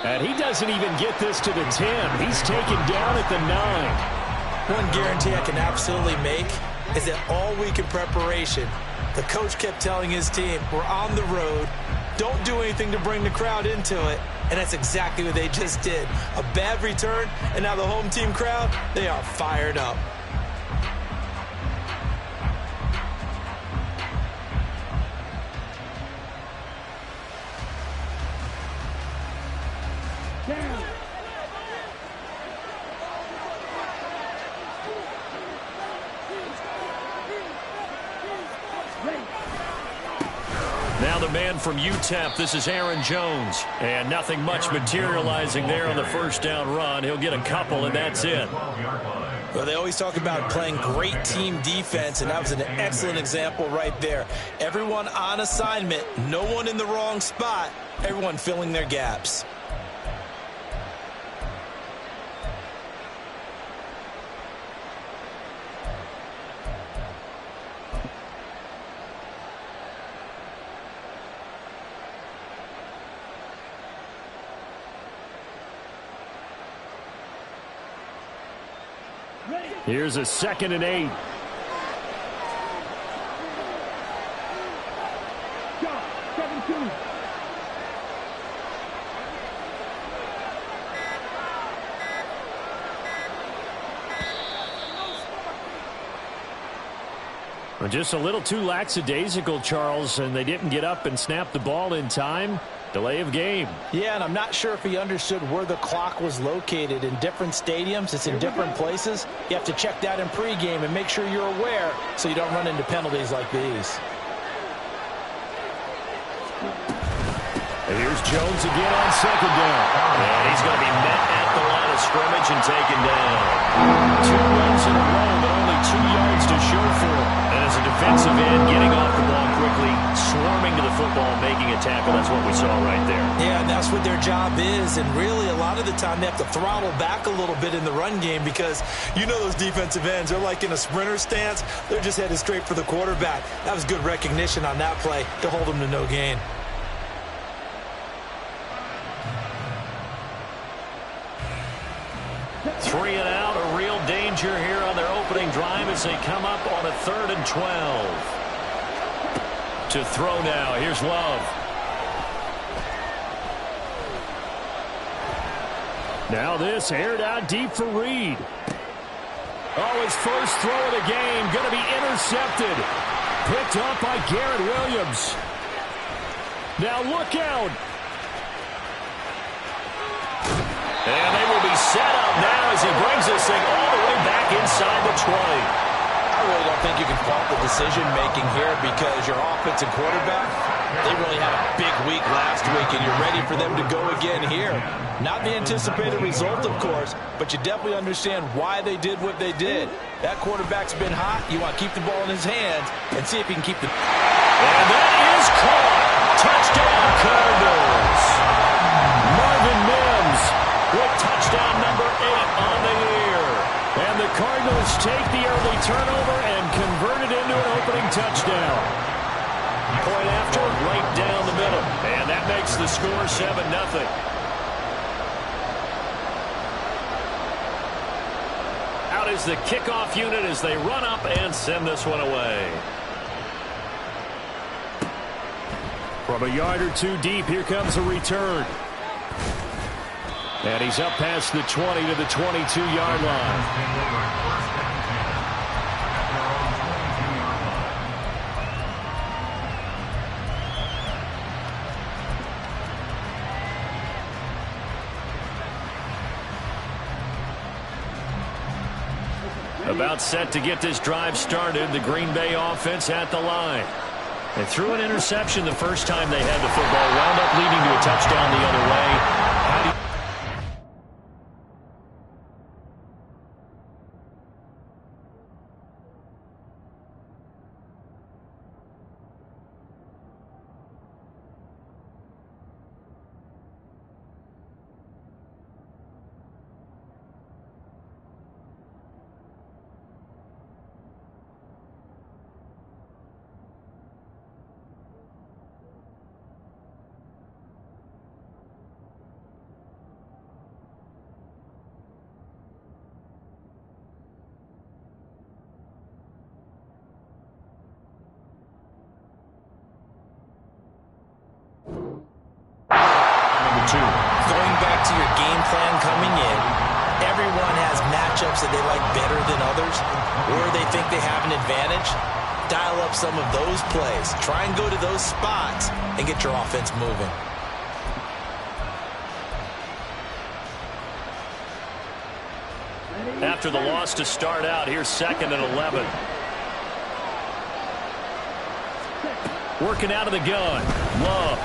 And he doesn't even get this to the 10. He's taken down at the 9. One guarantee I can absolutely make is that all week in preparation, the coach kept telling his team, we're on the road, don't do anything to bring the crowd into it. And that's exactly what they just did. A bad return, and now the home team crowd, they are fired up. Now the man from UTEP, this is Aaron Jones. And nothing much materializing there on the first down run. He'll get a couple, and that's it. Well, they always talk about playing great team defense, and that was an excellent example right there. Everyone on assignment, no one in the wrong spot, everyone filling their gaps. Here's a 2nd and 8. Well, just a little too lackadaisical, Charles, and they didn't get up and snap the ball in time. Delay of game. Yeah, and I'm not sure if he understood where the clock was located. In different stadiums, it's in different places. You have to check that in pregame and make sure you're aware so you don't run into penalties like these. And here's Jones again on 2nd down. And he's going to be met at the line of scrimmage and taken down. 2 runs in a row, but only 2 yards to show for it. And as a defensive end, getting off the ball quickly, swarming to the football, making a tackle. That's what we saw right there. Yeah, and that's what their job is. And really, a lot of the time, they have to throttle back a little bit in the run game because you know those defensive ends, they're like in a sprinter stance. They're just headed straight for the quarterback. That was good recognition on that play to hold them to no gain. Three and out, a real danger here on their opening drive as they come up on a 3rd and 12. To throw now, here's Love. Now this aired out deep for Reed. Oh, his first throw of the game, going to be intercepted. Picked up by Garrett Williams. Now look out. And they will be set up now as he brings this thing all the way back inside the 20. I really don't think you can fault the decision-making here because your offensive quarterback, they really had a big week last week, and you're ready for them to go again here. Not the anticipated result, of course, but you definitely understand why they did what they did. That quarterback's been hot. You want to keep the ball in his hands and see if he can keep the... And that is caught. Touchdown, Cardinals. Marvin Mims with touchdown number 8 on the year. And the Cardinals take the early turnover and convert it into an opening touchdown. Point after, right down the middle. And that makes the score 7-0. Out is the kickoff unit as they run up and send this one away. From a yard or 2 deep, here comes a return. And he's up past the 20 to the 22-yard line. About set to get this drive started, the Green Bay offense at the line. They threw an interception the first time they had the football, wound up leading to a touchdown the other way. 2. Going back to your game plan coming in, everyone has matchups that they like better than others, or they think they have an advantage. Dial up some of those plays. Try and go to those spots and get your offense moving. After the loss to start out, here's 2nd and 11. Working out of the gun. Love.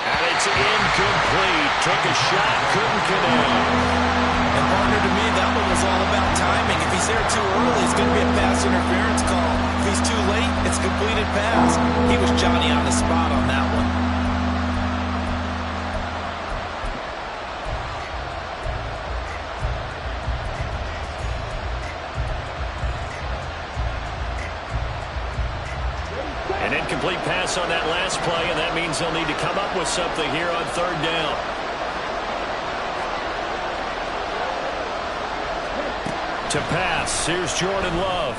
And it's incomplete. Took a shot, couldn't connect. And partner, to me, that one was all about timing. If he's there too early, it's going to be a pass interference call. If he's too late, it's a completed pass. He was Johnny on the spot on that one. An incomplete pass on that last play, and that means they'll need to come up with something here on 3rd down. To pass, here's Jordan Love.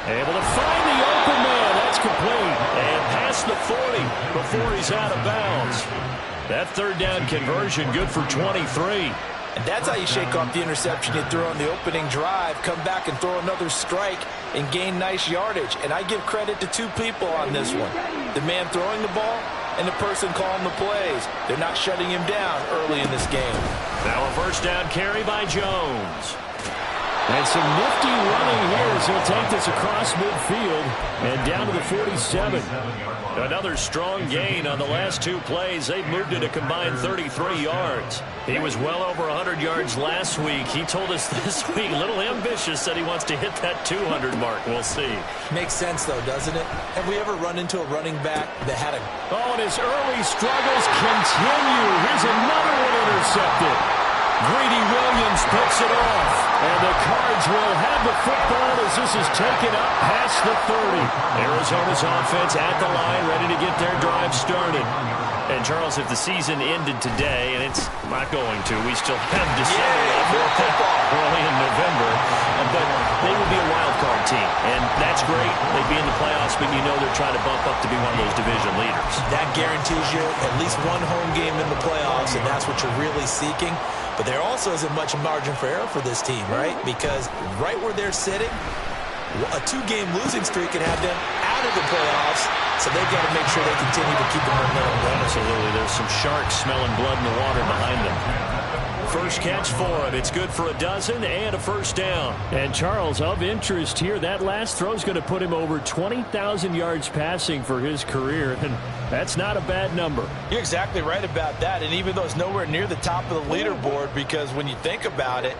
Able to find the open man. That's complete. And past the 40 before he's out of bounds. That 3rd down conversion good for 23. And that's how you shake off the interception you threw on the opening drive, come back and throw another strike and gain nice yardage. And I give credit to 2 people on this one. The man throwing the ball and the person calling the plays. They're not shutting him down early in this game. Now a 1st down carry by Jones. And some nifty running here as he'll take this across midfield and down to the 47. Another strong gain on the last 2 plays. They've moved it a combined 33 yards. He was well over 100 yards last week. He told us this week, a little ambitious, that he wants to hit that 200 mark. We'll see. Makes sense, though, doesn't it? Have we ever run into a running back that had a... Oh, and his early struggles continue. Here's another one intercepted. Greedy Williams picks it off. And the Cards will have the football as this is taken up past the 30. Arizona's offense at the line, ready to get their drive started. And, Charles, if the season ended today, and it's not going to, we still have December early in November, but they would be a wild card team. And that's great. They'd be in the playoffs, but you know they're trying to bump up to be one of those division leaders. That guarantees you at least one home game in the playoffs, and that's what you're really seeking. But there also isn't much margin for error for this team, right? Because right where they're sitting, a 2-game losing streak could have them out of the playoffs, so they've got to make sure they continue to keep the momentum going. Absolutely. There's some sharks smelling blood in the water behind them. First catch for him. It's good for a dozen and a 1st down. And, Charles, of interest here, that last throw is going to put him over 20,000 yards passing for his career, and that's not a bad number. You're exactly right about that, and even though it's nowhere near the top of the leaderboard, because when you think about it,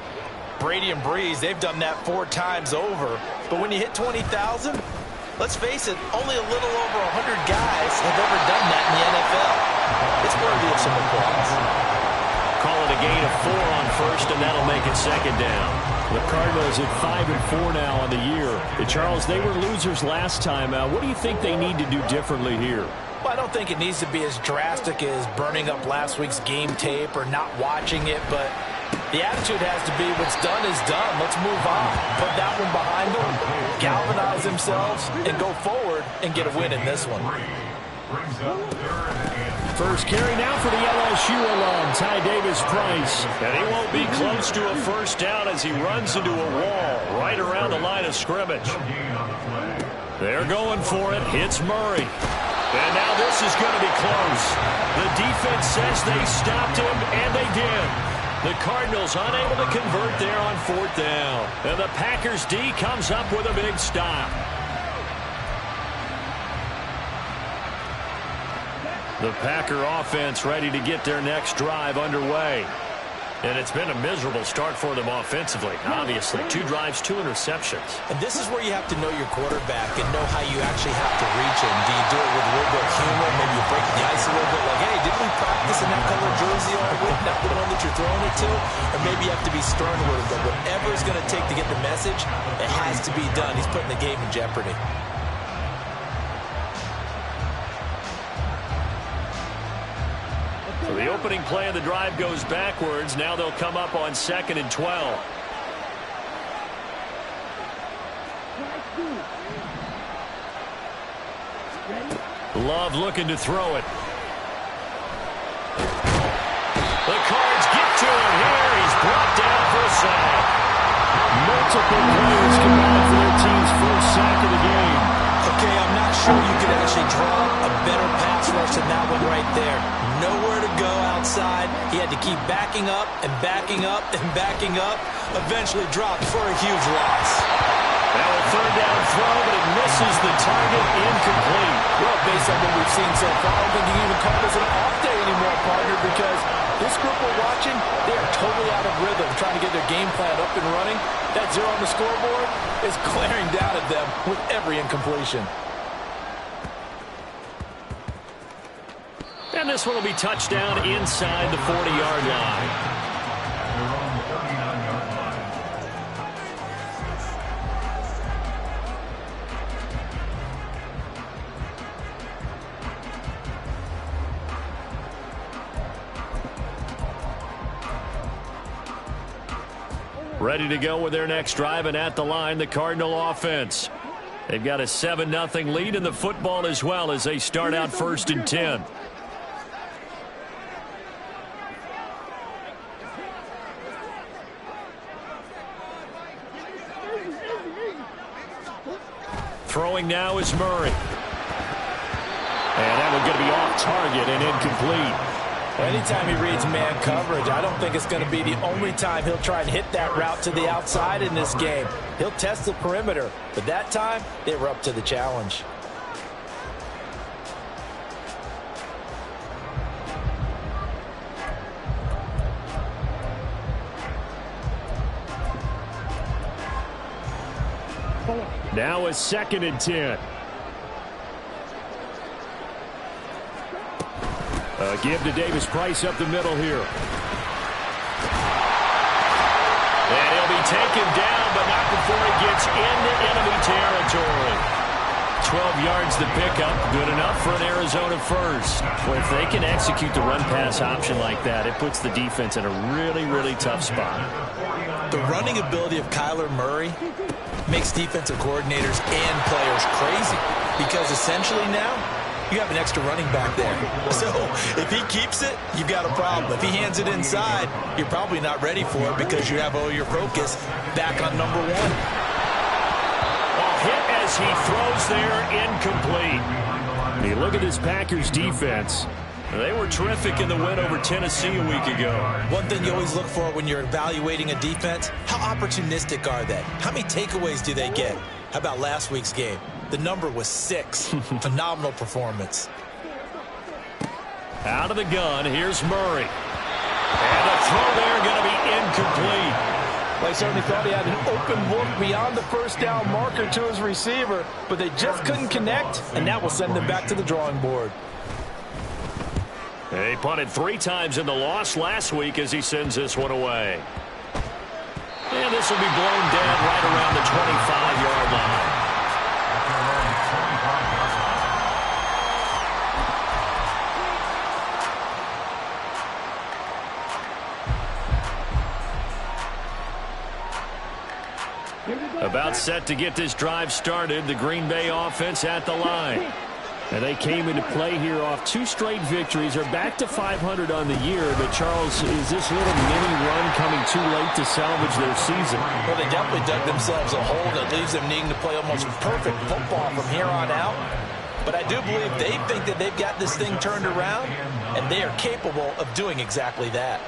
Brady and Breeze, they've done that 4 times over. But when you hit 20,000, let's face it, only a little over 100 guys have ever done that in the NFL. It's worthy of some applause. Call it a gain of 4 on 1st, and that'll make it 2nd down. The Cardinals at 5-4 now on the year. Charles, they were losers last time out. What do you think they need to do differently here? Well, I don't think it needs to be as drastic as burning up last week's game tape or not watching it, but the attitude has to be what's done is done. Let's move on. Put that one behind them, galvanize themselves, and go forward and get a win in this one. First carry now for the LSU alum, Ty Davis-Price. And he won't be close to a 1st down as he runs into a wall right around the line of scrimmage. They're going for it. Hits Murray. And now this is going to be close. The defense says they stopped him, and they did. The Cardinals unable to convert there on 4th down. And the Packers D comes up with a big stop. The Packer offense ready to get their next drive underway. And it's been a miserable start for them offensively. Obviously, 2 drives, 2 interceptions. And this is where you have to know your quarterback and know how you actually have to reach him. Do you do it with a little bit of humor? Maybe you break the ice a little bit like, hey, didn't we practice in that color jersey all week? Not the one that you're throwing it to? Or maybe you have to be stern with it. But whatever it's going to take to get the message, it has to be done. He's putting the game in jeopardy. So the opening play of the drive goes backwards. Now they'll come up on 2nd and 12. Love looking to throw it. The Cards get to him here. He's brought down for a sack. Multiple players combined for their team's first sack of the game. Okay, I'm not sure you could actually draw a better pass rush than that one right there. Nowhere to go outside. He had to keep backing up and backing up and backing up. Eventually dropped for a huge loss. Now a third down throw, but it misses the target. Incomplete. Well, based on what we've seen so far, I don't think you can even call this an off day anymore, partner, because this group we're watching, they are totally out of rhythm, trying to get their game plan up and running. That 0 on the scoreboard is glaring down at them with every incompletion. And this one will be touchdown inside the 40-yard line. Ready to go with their next drive, and at the line, the Cardinal offense. They've got a 7-0 lead in the football as well as they start out 1st and 10. Throwing now is Murray. And that one's going to be off target and incomplete. Anytime he reads man coverage, I don't think it's going to be the only time he'll try and hit that route to the outside in this game. He'll test the perimeter, but that time, they were up to the challenge. Now a 2nd and 10. Give to Davis Price up the middle here. And he'll be taken down, but not before he gets into enemy territory. 12 yards to pick up. Good enough for an Arizona first. Well, if they can execute the run-pass option like that, it puts the defense in a really, really tough spot. The running ability of Kyler Murray makes defensive coordinators and players crazy because essentially now you have an extra running back there. So if he keeps it, you've got a problem. If he hands it inside, you're probably not ready for it because you have all your focus back on number 1. A hit as he throws there, incomplete. You look at this Packers defense. They were terrific in the win over Tennessee a week ago. One thing you always look for when you're evaluating a defense, how opportunistic are they? How many takeaways do they get? How about last week's game? The number was 6. Phenomenal performance. Out of the gun, here's Murray. And the throw there going to be incomplete. Well, I certainly thought he had an open look beyond the first down marker to his receiver, but they just couldn't connect, and that will send them back to the drawing board. He punted 3 times in the loss last week as he sends this one away. And this will be blown dead right around the 25-yard line. About set to get this drive started, the Green Bay offense at the line. And they came into play here off 2 straight victories. They're back to 500 on the year. But, Charles, is this little mini run coming too late to salvage their season? Well, they definitely dug themselves a hole that leaves them needing to play almost perfect football from here on out. But I do believe they think that they've got this thing turned around, and they are capable of doing exactly that.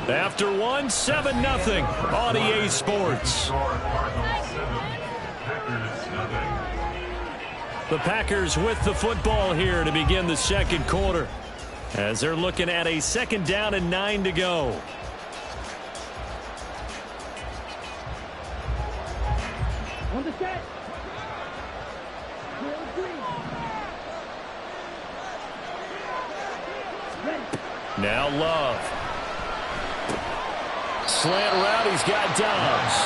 After one, 7-0 on EA Sports. The Packers with the football here to begin the second quarter, as they're looking at a 2nd down and 9 to go. On the set. Now Love. Slant route, he's got Dobbs.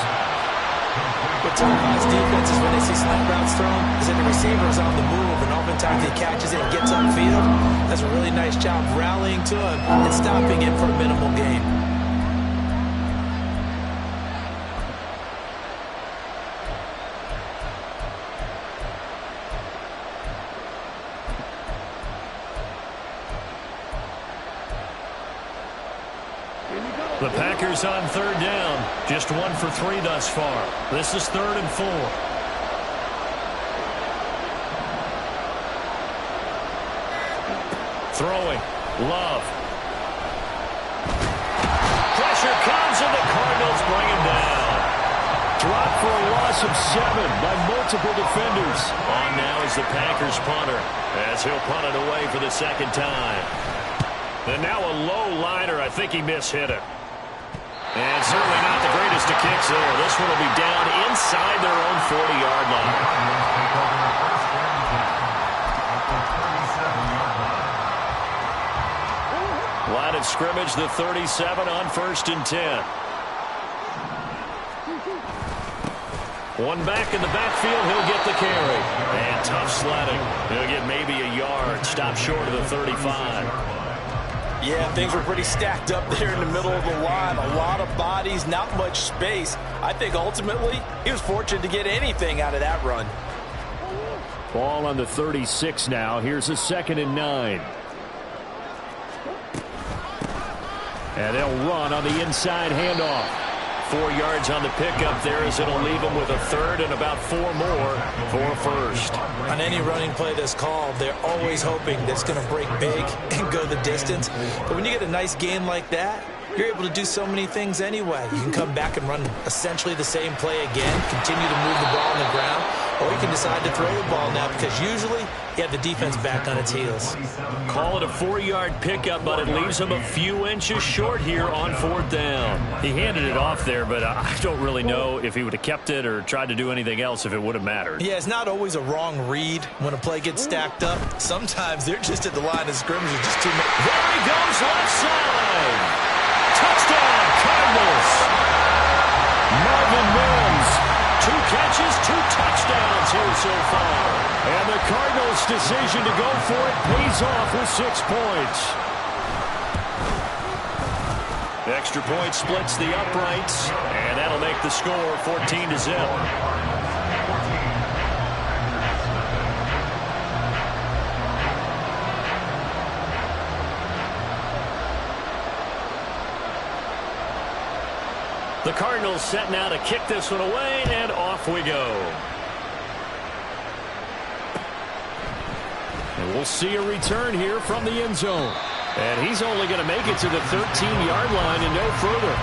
What terrifies defenses when they see slant routes thrown is that the receiver is on the move, and oftentimes he catches it and gets upfield. Does a really nice job rallying to him and stopping him for a minimal gain. The Packers on third down. Just 1 for 3 thus far. This is 3rd and 4. Throwing. Love. Pressure comes and the Cardinals bring him down. Dropped for a loss of 7 by multiple defenders. On now is the Packers punter as he'll punt it away for the second time. And now a low liner. I think he mishit it. And certainly not the greatest of kicks there. This one will be down inside their own 40-yard line. Line of scrimmage, the 37 on 1st and 10. One back in the backfield, he'll get the carry. And tough sledding. He'll get maybe a yard. Stop short of the 35. Yeah, things were pretty stacked up there in the middle of the line. A lot of bodies, not much space. I think ultimately he was fortunate to get anything out of that run. Ball on the 36 now. Here's a 2nd and 9. And they'll run on the inside handoff. 4 yards on the pickup there as it'll leave them with a 3rd and about 4 more for a first. On any running play that's called, they're always hoping that it's going to break big and go the distance. But when you get a nice gain like that, you're able to do so many things anyway. You can come back and run essentially the same play again, continue to move the ball on the ground, or you can decide to throw the ball now because usually you have the defense back on its heels. Call it a 4-yard pickup, but it leaves him a few inches short here on 4th down. He handed it off there, but I don't really know if he would have kept it or tried to do anything else if it would have mattered. Yeah, it's not always a wrong read when a play gets stacked up. Sometimes they're just at the line of scrimmage. Just too many. There he goes left side. Touchdown, Cardinals. Marvin Mims. 2 catches, 2 touchdowns here so far. And the Cardinals' decision to go for it pays off with 6 points. Extra point splits the uprights, and that'll make the score 14-0. The Cardinals set now to kick this one away, and off we go. And we'll see a return here from the end zone. And he's only going to make it to the 13-yard line and no further.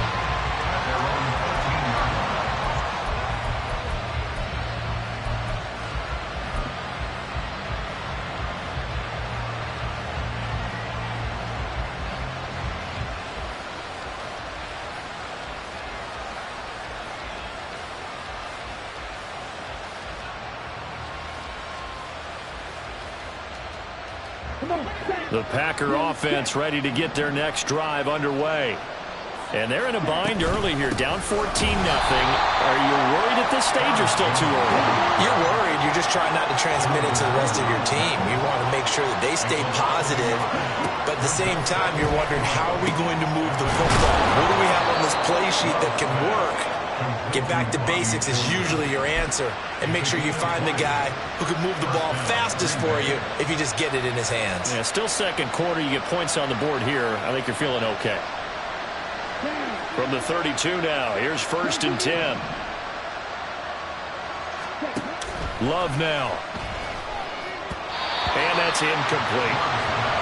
The Packer offense ready to get their next drive underway. And they're in a bind early here, down 14-0. Are you worried at this stage or still too early? You're worried. You're just trying not to transmit it to the rest of your team. You want to make sure that they stay positive. But at the same time, you're wondering, how are we going to move the football? What do we have on this play sheet that can work? Get back to basics is usually your answer. And make sure you find the guy who can move the ball fastest for you if you just get it in his hands. Yeah, still second quarter. You get points on the board here. I think you're feeling okay. From the 32 now, here's 1st and 10. Love now. And that's incomplete.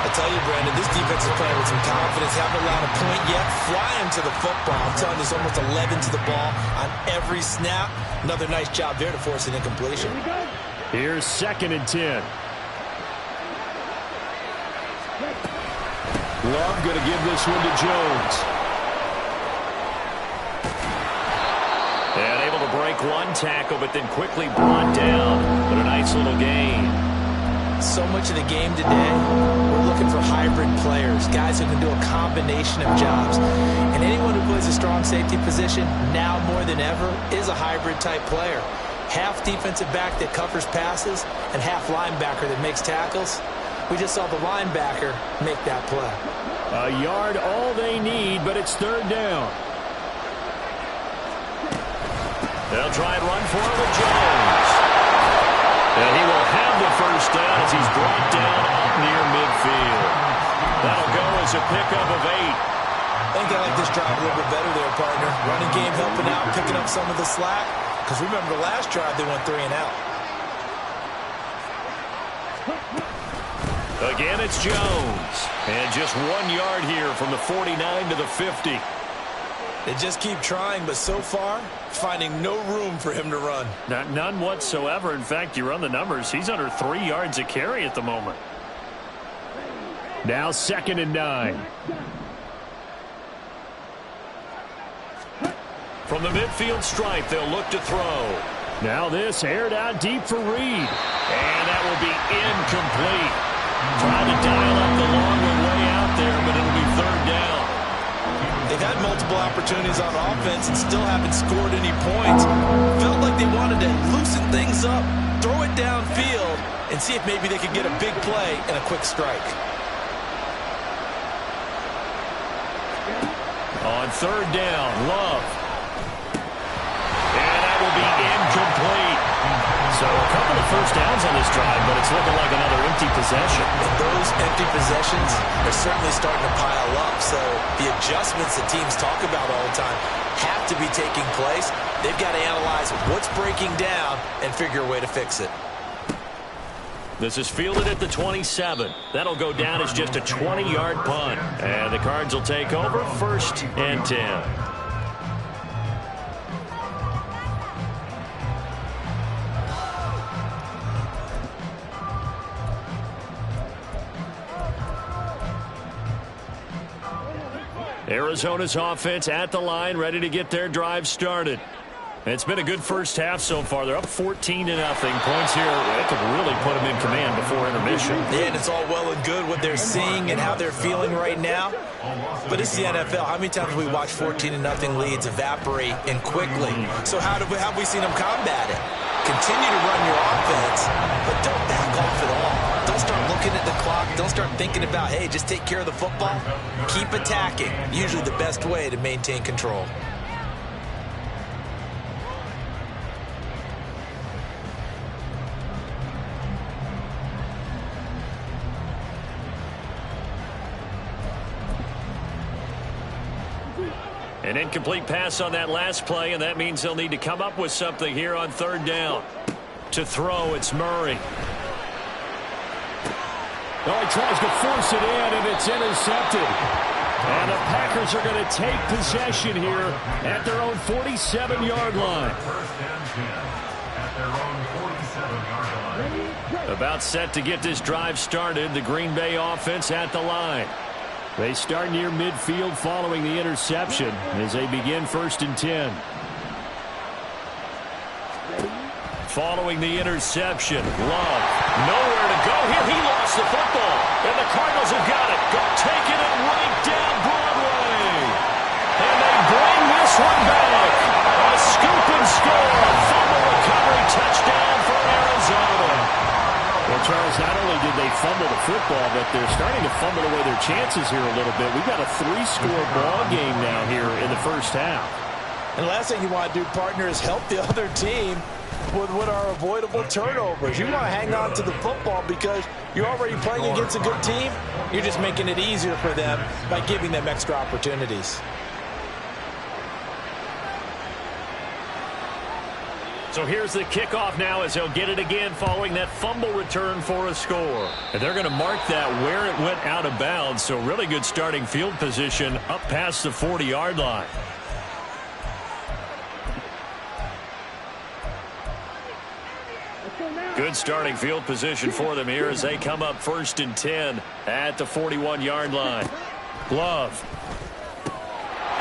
I tell you, Brandon, this defense is playing with some confidence. Haven't allowed a point yet. Flying to the football. I'm telling you, there's almost 11 to the ball on every snap. Another nice job there to force an incompletion. Here's 2nd and 10. Love going to give this one to Jones. And able to break one tackle, but then quickly brought down. But a nice little gain. So much of the game today, we're looking for hybrid players, guys who can do a combination of jobs. And anyone who plays a strong safety position, now more than ever, is a hybrid-type player. Half defensive back that covers passes and half linebacker that makes tackles. We just saw the linebacker make that play. A yard all they need, but it's third down. They'll try and run for it with Jones. And he will have the first down as he's brought down up near midfield. That'll go as a pickup of 8. I think I like this drive a little bit better there, partner. Running game helping out, picking up some of the slack. Because remember the last drive, they went 3 and out. Again, it's Jones. And just 1 yard here from the 49 to the 50. They just keep trying, but so far, finding no room for him to run. None whatsoever. In fact, you run the numbers. He's under 3 yards a carry at the moment. Now 2nd and 9. From the midfield stripe, they'll look to throw. Now this aired out deep for Reed. And that will be incomplete. Trying to dial up the long one way out there, but it'll be third down. They've had multiple opportunities on offense and still haven't scored any points. Felt like they wanted to loosen things up, throw it downfield, and see if maybe they could get a big play and a quick strike. On third down, Love. And that will be incomplete. So a couple of first downs on this drive, but it's looking like another empty possession. And those empty possessions are certainly starting to pile up. So the adjustments that teams talk about all the time have to be taking place. They've got to analyze what's breaking down and figure a way to fix it. This is fielded at the 27. That'll go down as just a 20-yard punt. And the Cards will take over 1st and 10. Arizona's offense at the line, ready to get their drive started. It's been a good first half so far. They're up 14-0. Points here, they could really put them in command before intermission. Yeah, and it's all well and good what they're seeing and how they're feeling right now. But it's the NFL. How many times have we watched 14-0 leads evaporate and quickly? So how have we seen them combat it? Continue to run your offense, but don't back off at all. Don't start looking at the clock. Don't start thinking about, hey, just take care of the football. Keep attacking. Usually the best way to maintain control. An incomplete pass on that last play, and that means they'll need to come up with something here on third down. To throw, it's Murray. Oh, he tries to force it in, and it's intercepted. And the Packers are going to take possession here at their own 47-yard line. About set to get this drive started. The Green Bay offense at the line. They start near midfield following the interception as they begin 1st and 10. Following the interception, Love, nowhere to go here. He lost the football, and the Cardinals have got it. Taking it right down Broadway. And they bring this one back. A scoop and score. Fumble recovery touchdown for Arizona. Well, Charles, not only did they fumble the football, but they're starting to fumble away their chances here a little bit. We've got a 3-score ball game now here in the first half. And the last thing you want to do, partner, is help the other team with what are avoidable turnovers. You want to hang on to the football because you're already playing against a good team. You're just making it easier for them by giving them extra opportunities. So here's the kickoff now as they'll get it again following that fumble return for a score. And they're going to mark that where it went out of bounds. So really good starting field position up past the 40-yard line. Good starting field position for them here as they come up 1st and 10 at the 41-yard line. Love.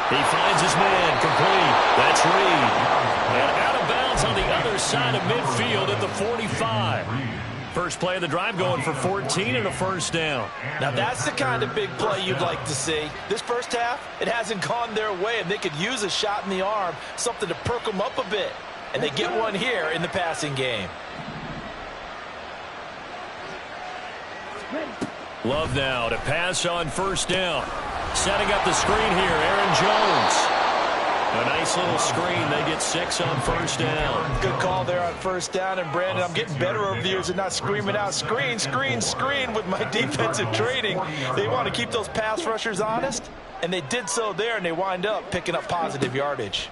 He finds his man complete. That's Reed. And out of bounds on the other side of midfield at the 45. First play of the drive going for 14 and a first down. Now that's the kind of big play you'd like to see. This first half, it hasn't gone their way, and they could use a shot in the arm, something to perk them up a bit. And they get one here in the passing game. Love now to pass on first down. Setting up the screen here, Aaron Jones. A nice little screen. They get 6 on first down. Good call there on first down. And, Brandon, I'm getting better over the years at not screaming out, screen, screen, screen with my defensive training. They want to keep those pass rushers honest, and they did so there, and they wind up picking up positive yardage.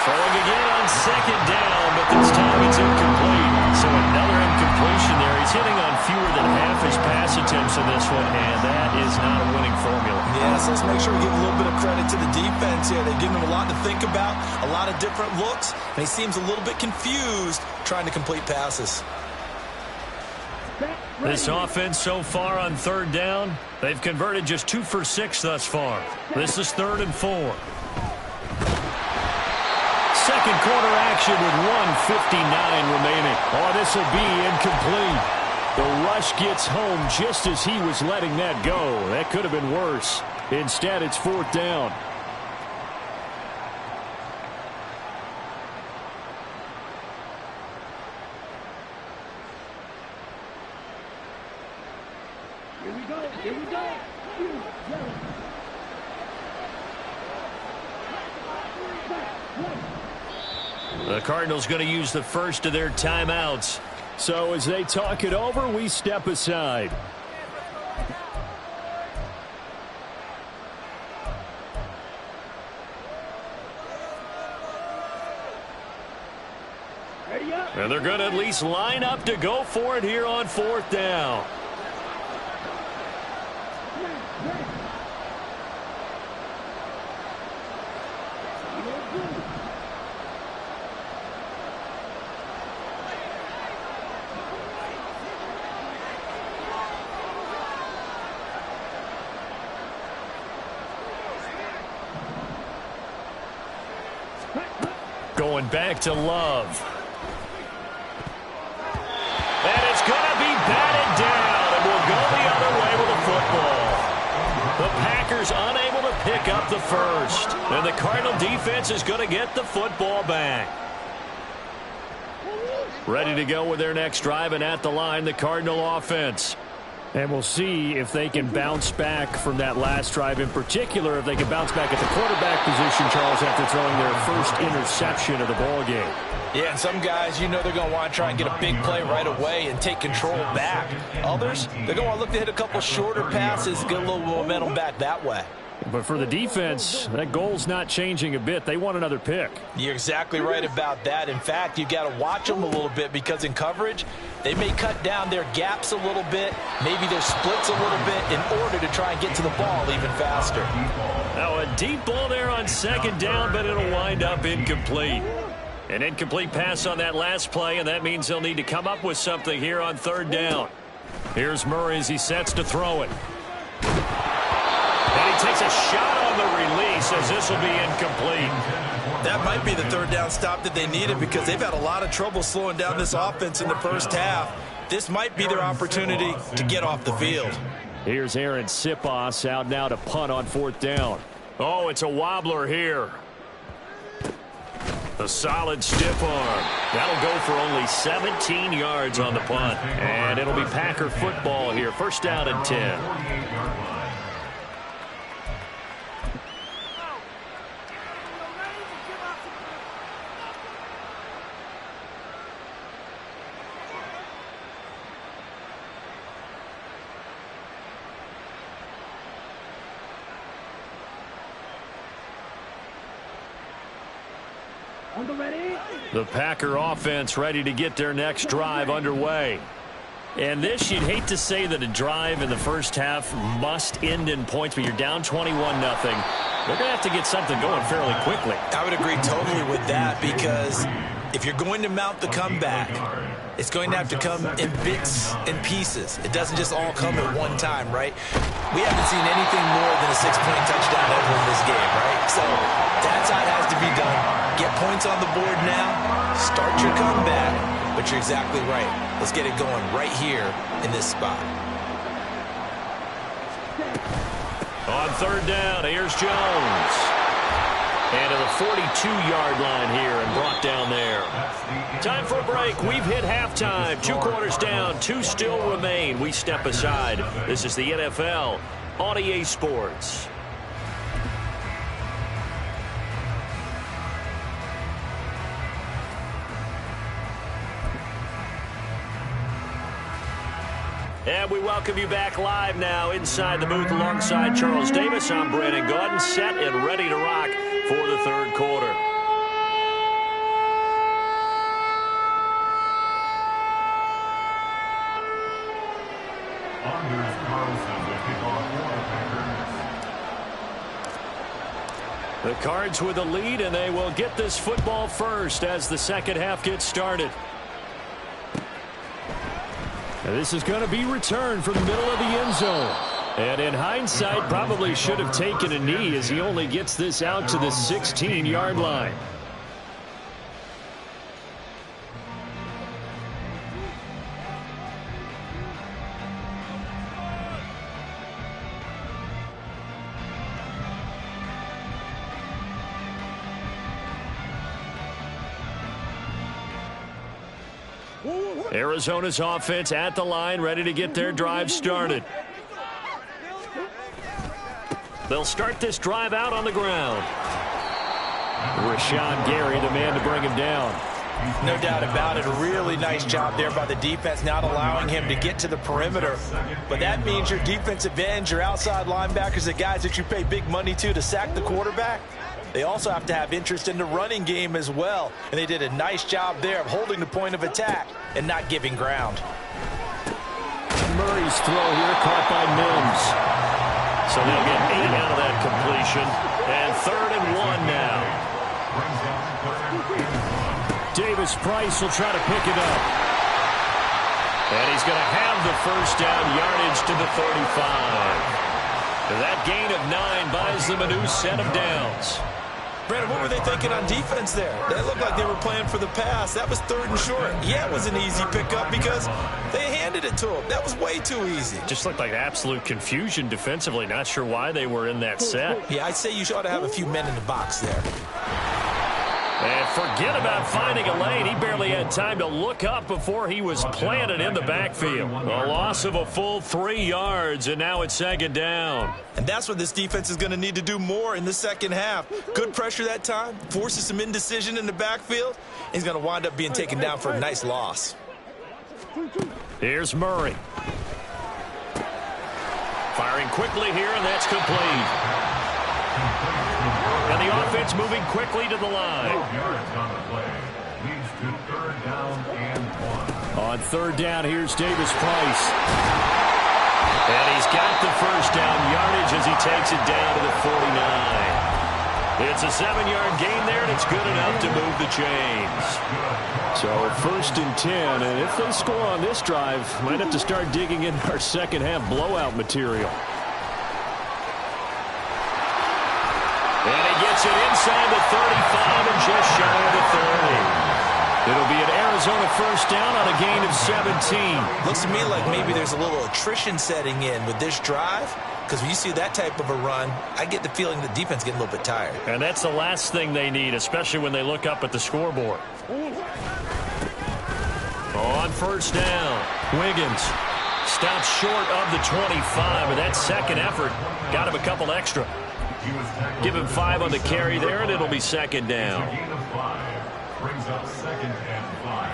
Throwing again on second down, but this time it's incomplete. So another incompletion there. He's hitting on fewer than half his pass attempts in this one, and that is not a winning formula. Yeah, so let's make sure we give a little bit of credit to the defense here. They've given him a lot to think about, a lot of different looks, and he seems a little bit confused trying to complete passes. This offense so far on third down, they've converted just 2 for 6 thus far. This is 3rd and 4. Second quarter action with 1:59 remaining. Oh, this will be incomplete. The rush gets home just as he was letting that go. That could have been worse. Instead, it's 4th down. Here we go. Here we go. The Cardinals going to use the first of their timeouts. So as they talk it over, we step aside. And they're going to at least line up to go for it here on 4th down. Going back to Love. And it's going to be batted down, and we'll go the other way with the football. The Packers unable to pick up the first, and the Cardinal defense is going to get the football back. Ready to go with their next drive, and at the line, the Cardinal offense. And we'll see if they can bounce back from that last drive, in particular if they can bounce back at the quarterback position, Charles, after throwing their first interception of the ball game. Yeah, and some guys, you know they're going to want to try and get a big play right away and take control back. Others, they're going to want to look to hit a couple shorter passes, get a little momentum back that way. But for the defense, that goal's not changing a bit. They want another pick. You're exactly right about that. In fact, you've got to watch them a little bit because in coverage, they may cut down their gaps a little bit, maybe their splits a little bit in order to try and get to the ball even faster. Now a deep ball there on second down, but it'll wind up incomplete. An incomplete pass on that last play, and that means they'll need to come up with something here on 3rd down. Here's Murray as he sets to throw it. And he takes a shot on the release as this will be incomplete. That might be the 3rd down stop that they needed because they've had a lot of trouble slowing down this offense in the first half. This might be their opportunity to get off the field. Here's Aaron Sipos out now to punt on 4th down. Oh, it's a wobbler here. A solid stiff arm. That'll go for only 17 yards on the punt. And it'll be Packer football here. 1st down and 10. The Packer offense ready to get their next drive underway. And this, you'd hate to say that a drive in the first half must end in points, but you're down 21-0. They're going to have to get something going fairly quickly. I would agree totally with that because if you're going to mount the comeback, it's going to have to come in bits and pieces. It doesn't just all come at one time, right? We haven't seen anything more than a 6-point touchdown ever in this game, right? So that's how it has to be done. Get points on the board now. Start your comeback. But you're exactly right. Let's get it going right here in this spot. On third down, here's Jones. And to the 42-yard line here and brought down there. Time for a break. We've hit halftime. 2 quarters down. 2 still remain. We step aside. This is the NFL on EA Sports. And we welcome you back live now inside the booth alongside Charles Davis. I'm Brandon Gaudin, set and ready to rock for the third quarter. The Cards with the lead, and they will get this football first as the second half gets started. And this is going to be returned from the middle of the end zone. And in hindsight, probably should have taken a knee as he only gets this out to the 16-yard line. Arizona's offense at the line, ready to get their drive started. They'll start this drive out on the ground. Rashawn Gary, the man to bring him down. No doubt about it. A really nice job there by the defense, not allowing him to get to the perimeter. But that means your defensive ends, your outside linebackers, the guys that you pay big money to sack the quarterback, they also have to have interest in the running game as well. And they did a nice job there of holding the point of attack and not giving ground. Murray's throw here caught by Mims. So they'll get 8 out of that completion. And 3rd and 1 now. Davis Price will try to pick it up. And he's going to have the first down, yardage to the 35. That gain of 9 buys them a new set of downs. Brandon, what were they thinking on defense there? They looked like they were playing for the pass. That was 3rd and short. Yeah, it was an easy pickup because they handed it to him. That was way too easy. Just looked like absolute confusion defensively. Not sure why they were in that set. Yeah, I'd say you ought to have a few men in the box there. And forget about finding a lane. He barely had time to look up before he was planted in the backfield. A loss of a full 3 yards, and now it's 2nd down. And that's what this defense is going to need to do more in the second half. Good pressure that time, forces some indecision in the backfield. He's going to wind up being taken down for a nice loss. Here's Murray. Firing quickly here, and that's complete. And the offense moving quickly to the line. On 3rd down, here's Davis Price. And he's got the first down yardage as he takes it down to the 49. It's a 7-yard gain there, and it's good enough to move the chains. So 1st and 10, and if they score on this drive, might have to start digging in our second half blowout material. And he gets it inside the 35 and just shy of the 30. It'll be an Arizona first down on a gain of 17. Looks to me like maybe there's a little attrition setting in with this drive, because when you see that type of a run, I get the feeling the defense getting a little bit tired. And that's the last thing they need, especially when they look up at the scoreboard. On 1st down, Wiggins stops short of the 25, and that second effort got him a couple extra. Give him 5 on the carry there, and it'll be 2nd down. Brings up 2nd and 5.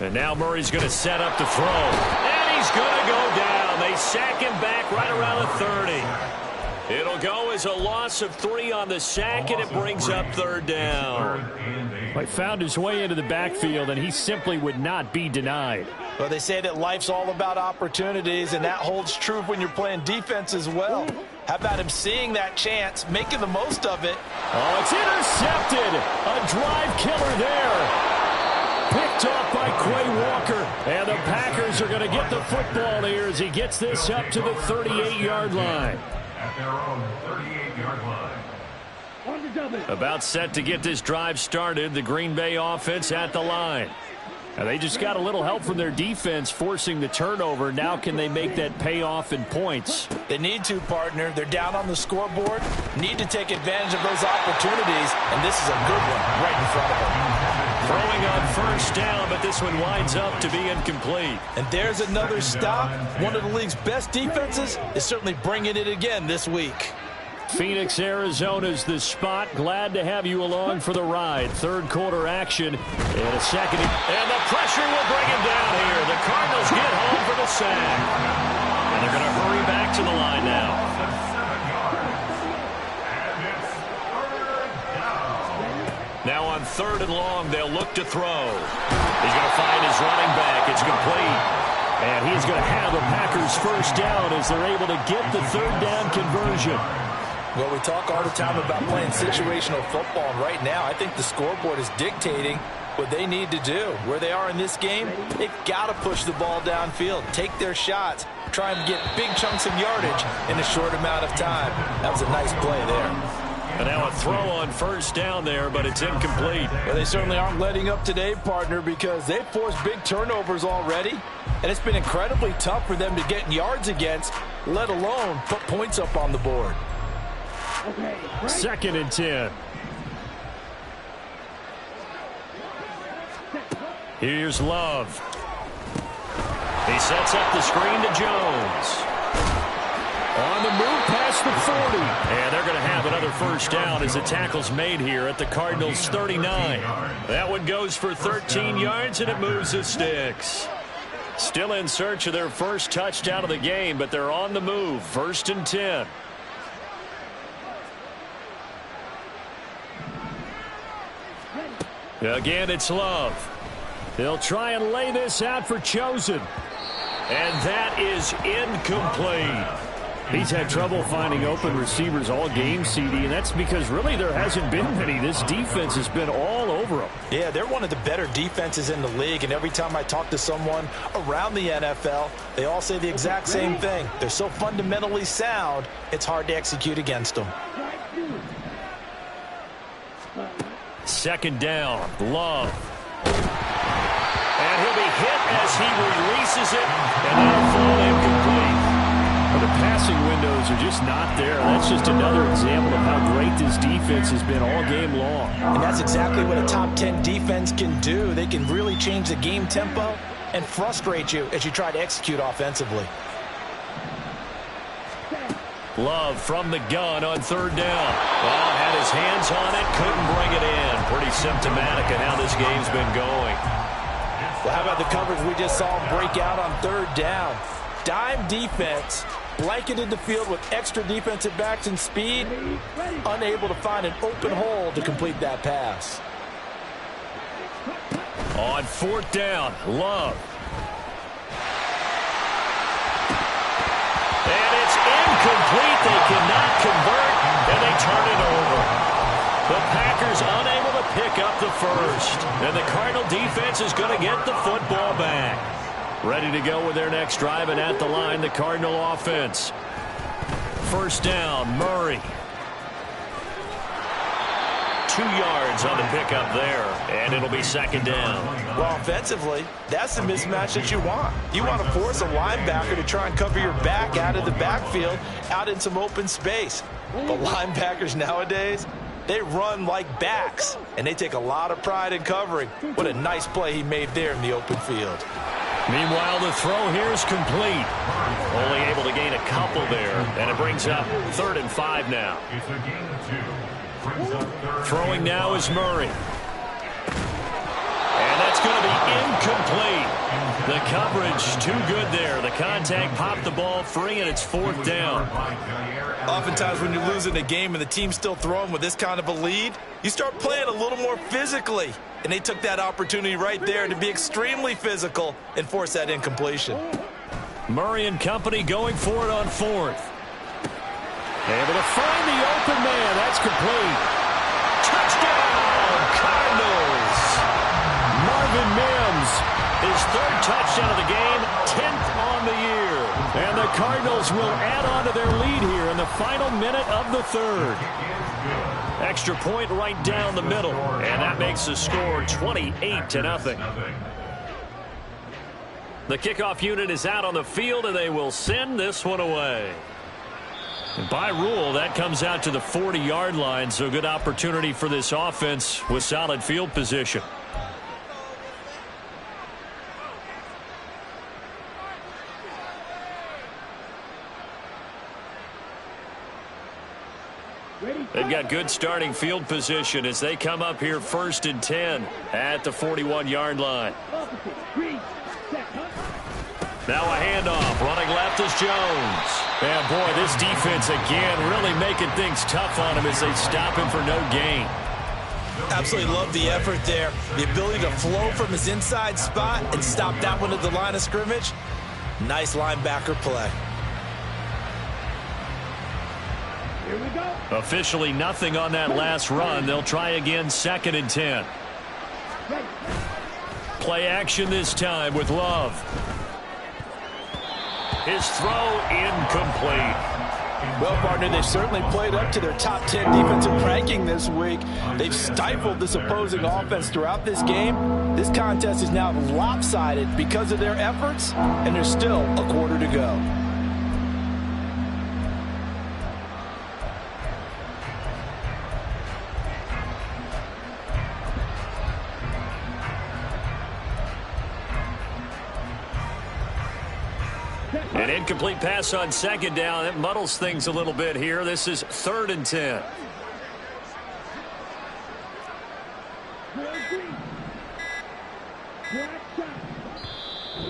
And now Murray's going to set up to throw. And he's going to go down. They sack him back right around the 30. It'll go as a loss of 3 on the sack, and it brings up 3rd down. He found his way into the backfield, and he simply would not be denied. Well, they say that life's all about opportunities, and that holds true when you're playing defense as well. How about him seeing that chance, making the most of it? Oh, it's intercepted. A drive killer there. Picked off by Quay Walker. And the Packers are going to get the football here as he gets this up to the 38-yard line. At their own 38-yard line. About set to get this drive started. The Green Bay offense at the line. And they just got a little help from their defense forcing the turnover. Now can they make that pay off in points? They need to, partner. They're down on the scoreboard. Need to take advantage of those opportunities. And this is a good one right in front of them. Throwing on first down, but this one winds up to be incomplete. And there's another stop. One of the league's best defenses is certainly bringing it again this week. Phoenix, Arizona's the spot. Glad to have you along for the ride. Third quarter action in a second. And the pressure will bring him down here. The Cardinals get home for the sack. And they're going to hurry back to the line now. Now on 3rd and long, they'll look to throw. He's going to find his running back. It's complete. And he's going to have the Packers first down as they're able to get the 3rd down conversion. Well, we talk all the time about playing situational football, and right now I think the scoreboard is dictating what they need to do. Where they are in this game, they've got to push the ball downfield, take their shots, try and get big chunks of yardage in a short amount of time. That was a nice play there. And now a throw on first down there, but it's incomplete. Well, they certainly aren't letting up today, partner, because they've forced big turnovers already, and it's been incredibly tough for them to get yards against, let alone put points up on the board. 2nd and 10. Here's Love. He sets up the screen to Jones. On the move past the 40. And they're going to have another first down as the tackle's made here at the Cardinals' 39. That one goes for 13 yards, and it moves the sticks. Still in search of their first touchdown of the game, but they're on the move. 1st and 10. Again, it's Love. They'll try and lay this out for Chosen. And that is incomplete. He's had trouble finding open receivers all game, CD, and that's because really there hasn't been many. This defense has been all over them. Yeah, they're one of the better defenses in the league, and every time I talk to someone around the NFL, they all say the exact same thing. They're so fundamentally sound, it's hard to execute against them. 2nd down, Love. And he'll be hit as he releases it, and that'll fall incomplete. Well, the passing windows are just not there. That's just another example of how great this defense has been all game long. And that's exactly what a top 10 defense can do. They can really change the game tempo and frustrate you as you try to execute offensively. Love from the gun on 3rd down. Well, had his hands on it, couldn't bring it in. Pretty symptomatic of how this game's been going. Well, how about the coverage we just saw break out on 3rd down? Dime defense, blanketed the field with extra defensive backs and speed, unable to find an open hole to complete that pass. On 4th down, Love. And it's incomplete. They cannot convert, and they turn it over. The Packers unable to pick up the first. And the Cardinal defense is going to get the football back. Ready to go with their next drive, and at the line, the Cardinal offense. 1st down, Murray. 2 yards on the pickup there, and it'll be 2nd down. Well, offensively, that's the mismatch that you want. You want to force a linebacker to try and cover your back out of the backfield, out in some open space. But linebackers nowadays, they run like backs, and they take a lot of pride in covering. What a nice play he made there in the open field. Meanwhile, the throw here is complete. Only able to gain a couple there, and it brings up 3rd and 5 now. It's a gain of 2. Throwing now is Murray. And that's going to be incomplete. The coverage too good there. The contact popped the ball free, and it's 4th down. Oftentimes when you're losing a game and the team's still throwing with this kind of a lead, you start playing a little more physically. And they took that opportunity right there to be extremely physical and force that incompletion. Murray and company going for it on 4th. Able to find the open man. That's complete. Touchdown, Cardinals. Marvin Mims, his third touchdown of the game, 10th on the year. And the Cardinals will add on to their lead here in the final minute of the third. Extra point right down the middle, and that makes the score 28-0. The kickoff unit is out on the field, and they will send this one away. And by rule, that comes out to the 40-yard line, so good opportunity for this offense with solid field position. They've got good starting field position as they come up here 1st and 10 at the 41-yard line. Now a handoff. Running left is Jones. And boy, this defense again really making things tough on him as they stop him for no gain. Absolutely love the effort there. The ability to flow from his inside spot and stop that one at the line of scrimmage. Nice linebacker play. Here we go. Officially nothing on that last run. They'll try again 2nd and 10. Play action this time with Love. His throw incomplete. Well, partner, they've certainly played up to their top 10 defensive ranking this week. They've stifled this opposing offense throughout this game. This contest is now lopsided because of their efforts, and there's still a quarter to go. An incomplete pass on 2nd down. That muddles things a little bit here. This is 3rd and 10.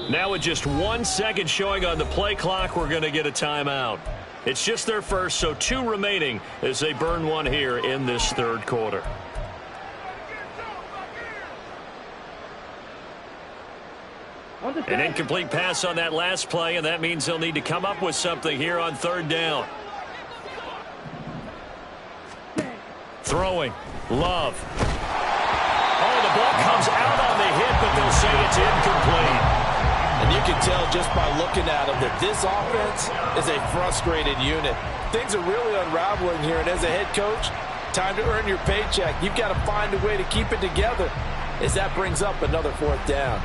Now with just 1 second showing on the play clock, we're going to get a timeout. It's just their first, so 2 remaining as they burn one here in this 3rd quarter. An incomplete pass on that last play, and that means they'll need to come up with something here on 3rd down. Throwing. Love. Oh, the ball comes out on the hit, but they'll say it's incomplete. And you can tell just by looking at them that this offense is a frustrated unit. Things are really unraveling here, and as a head coach, time to earn your paycheck. You've got to find a way to keep it together as that brings up another 4th down.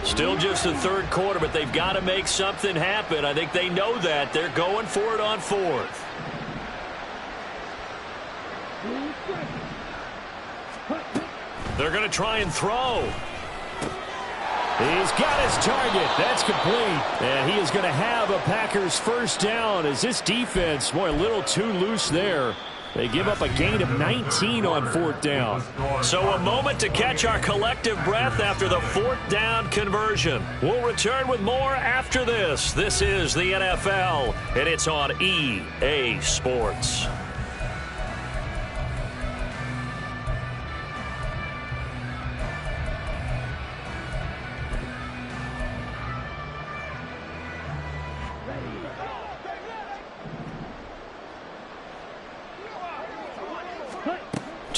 Still just the 3rd quarter, but they've got to make something happen. I think they know that. They're going for it on 4th. They're going to try and throw. He's got his target. That's complete. And he is going to have a Packers 1st down as this defense, boy, a little too loose there. They give up a gain of 19 on 4th down. So a moment to catch our collective breath after the 4th down conversion. We'll return with more after this. This is the NFL, and it's on EA Sports.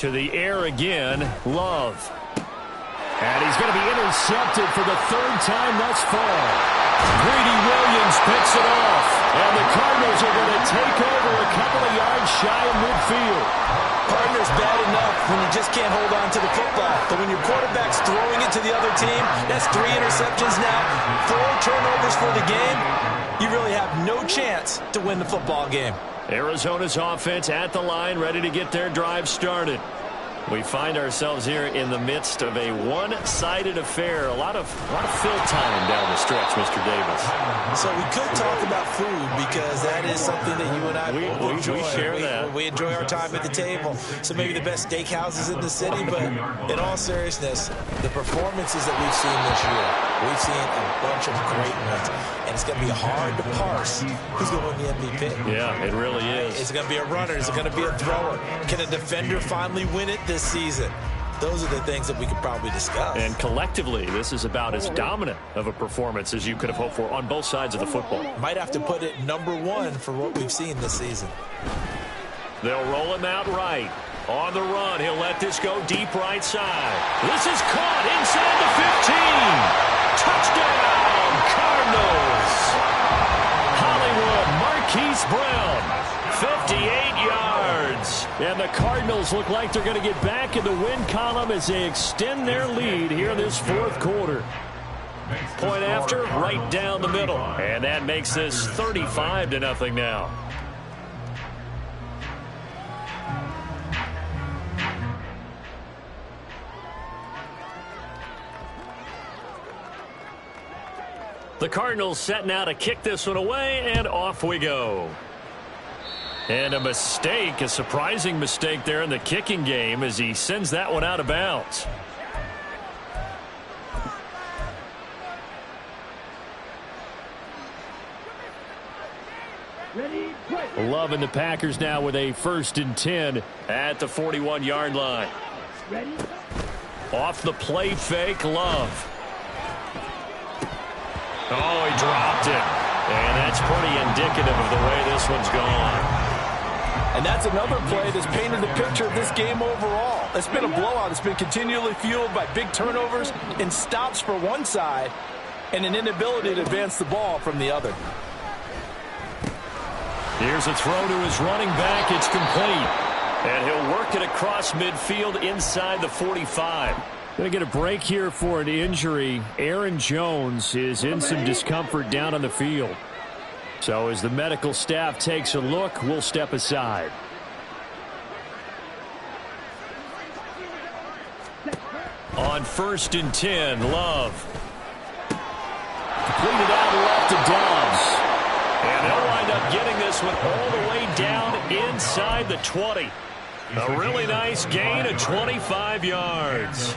To the air again, Love. And he's going to be intercepted for the 3rd time thus far. Greedy Williams picks it off. And the Cardinals are going to take over a couple of yards shy of midfield. Partner's bad enough when you just can't hold on to the football. But when your quarterback's throwing it to the other team, that's 3 interceptions now, 4 turnovers for the game. You really have no chance to win the football game. Arizona's offense at the line, ready to get their drive started. We find ourselves here in the midst of a one-sided affair. A lot of fill time down the stretch, Mr. Davis. So we could talk about food because that is something that you and I enjoy. We share that. We enjoy our time at the table. So maybe the best steakhouses in the city, but in all seriousness, the performances that we've seen this year, we've seen a bunch of great ones. And it's going to be hard to parse who's going to win the MVP. Yeah, it really is. Is it going to be a runner? Is it going to be a thrower? Can a defender finally win it this season? those are the things that we could probably discuss. And collectively, this is about as dominant of a performance as you could have hoped for on both sides of the football. Might have to put it #1 for what we've seen this season. They'll roll him out right. On the run, he'll let this go deep right side. This is caught inside the 15. Touchdown, Cardinals. Hollywood Marquise Brown, 58 yards. And the Cardinals look like they're going to get back in the win column as they extend their lead here in this fourth quarter. Point after, right down the middle. And that makes this 35-0 now. The Cardinals setting out to kick this one away, and off we go. And a mistake, a surprising mistake there in the kicking game as he sends that one out of bounds. Love and the Packers now with a 1st and 10 at the 41-yard line. Off the play fake, Love. Oh, he dropped it. And that's pretty indicative of the way this one's gone. And that's another play that's painted the picture of this game overall. It's been a blowout. It's been continually fueled by big turnovers and stops for one side and an inability to advance the ball from the other. Here's a throw to his running back. It's complete. And he'll work it across midfield inside the 45. Going to get a break here for an injury. Aaron Jones is in some discomfort down on the field. So as the medical staff takes a look, we'll step aside. On 1st and 10, Love. Completed out left to Dobbs. And they'll wind up getting this one all the way down inside the 20. A really nice gain of 25 yards.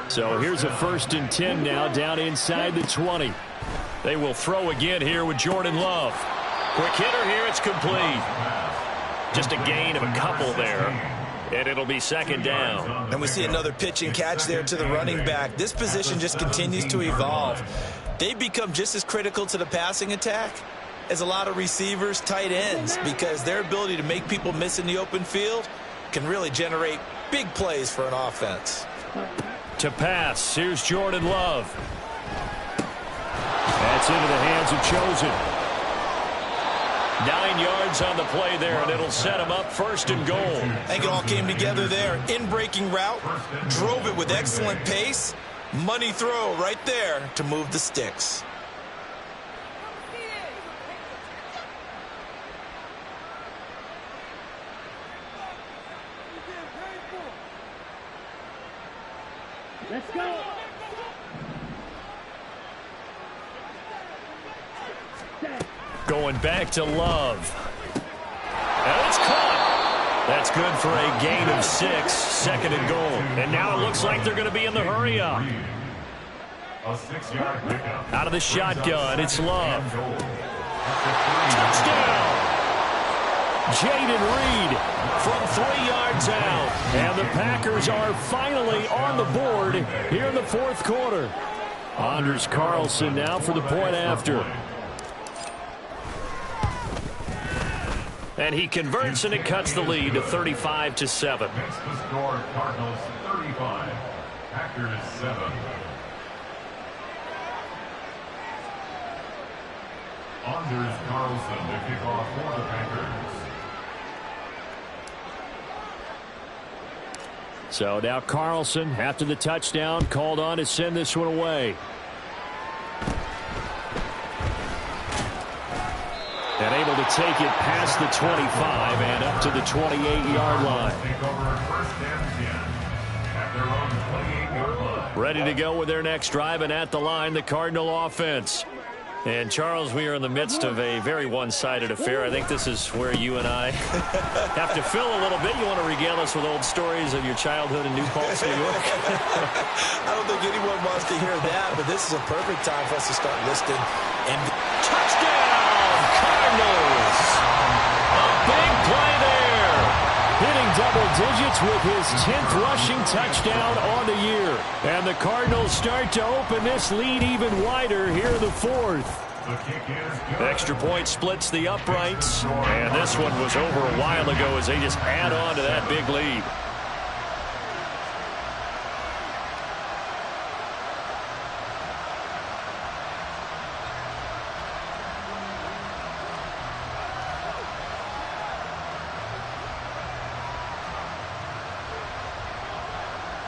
So here's a 1st and 10 now down inside the 20. They will throw again here with Jordan Love. Quick hitter here, it's complete. Just a gain of a couple there. And it'll be 2nd down. And we see another pitch and catch there to the running back. This position just continues to evolve. They've become just as critical to the passing attack as a lot of receivers, tight ends, because their ability to make people miss in the open field can really generate big plays for an offense. To pass, here's Jordan Love. That's into the hands of Chosen. 9 yards on the play there, and it'll set him up 1st and goal. I think it all came together there. In-breaking route, drove it with excellent pace. Money throw right there to move the sticks. Let's go. Going back to Love. And it's caught. That's good for a gain of 6, 2nd and goal. And now it looks like they're going to be in the hurry up. A 6-yard pickup. Out of the shotgun, it's Love. Touchdown! Jaden Reed from 3 yards out. And the Packers are finally on the board here in the 4th quarter. Anders Carlson now for the point after. And he converts, and it cuts the lead to 35-7. Next to score, Cardinals 35, Packers 7. Anders Carlson to kick off for the Packers. So now Carlson, after the touchdown, called on to send this one away. And able to take it past the 25 and up to the 28-yard line. Take over 1st and 10 at their own 28-yard line. Ready to go with their next drive, and at the line, the Cardinal offense. And, Charles, we are in the midst of a very one-sided affair. I think this is where you and I have to fill a little bit. You want to regale us with old stories of your childhood in New Paltz, New York? I don't think anyone wants to hear that, but this is a perfect time for us to start listing. And touchdown, Cardinals! A big play there. Hitting double digits with his 10th rushing touchdown on the year. And the Cardinals start to open this lead even wider here in the fourth. Extra point splits the uprights. And this one was over a while ago as they just add on to that big lead.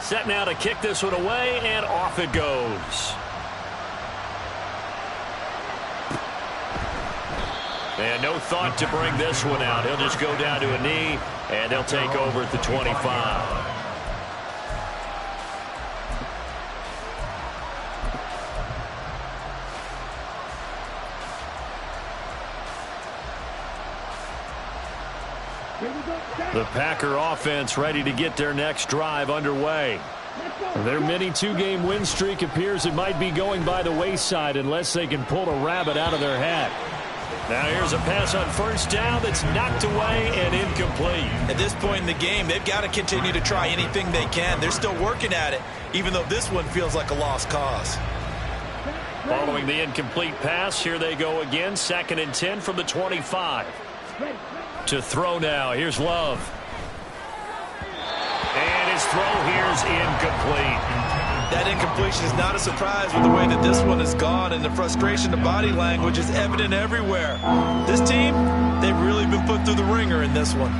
Set now to kick this one away, and off it goes. And no thought to bring this one out. He'll just go down to a knee, and they'll take over at the 25. The Packer offense ready to get their next drive underway. Their mini two-game win streak appears it might be going by the wayside unless they can pull a rabbit out of their hat. Now here's a pass on first down that's knocked away and incomplete. At this point in the game, they've got to continue to try anything they can. They're still working at it, even though this one feels like a lost cause. Following the incomplete pass, here they go again. 2nd and 10 from the 25. To throw now. Here's Love. And his throw here's incomplete. That incompletion is not a surprise with the way that this one has gone, and the frustration, the body language is evident everywhere. This team, they've really been put through the ringer in this one.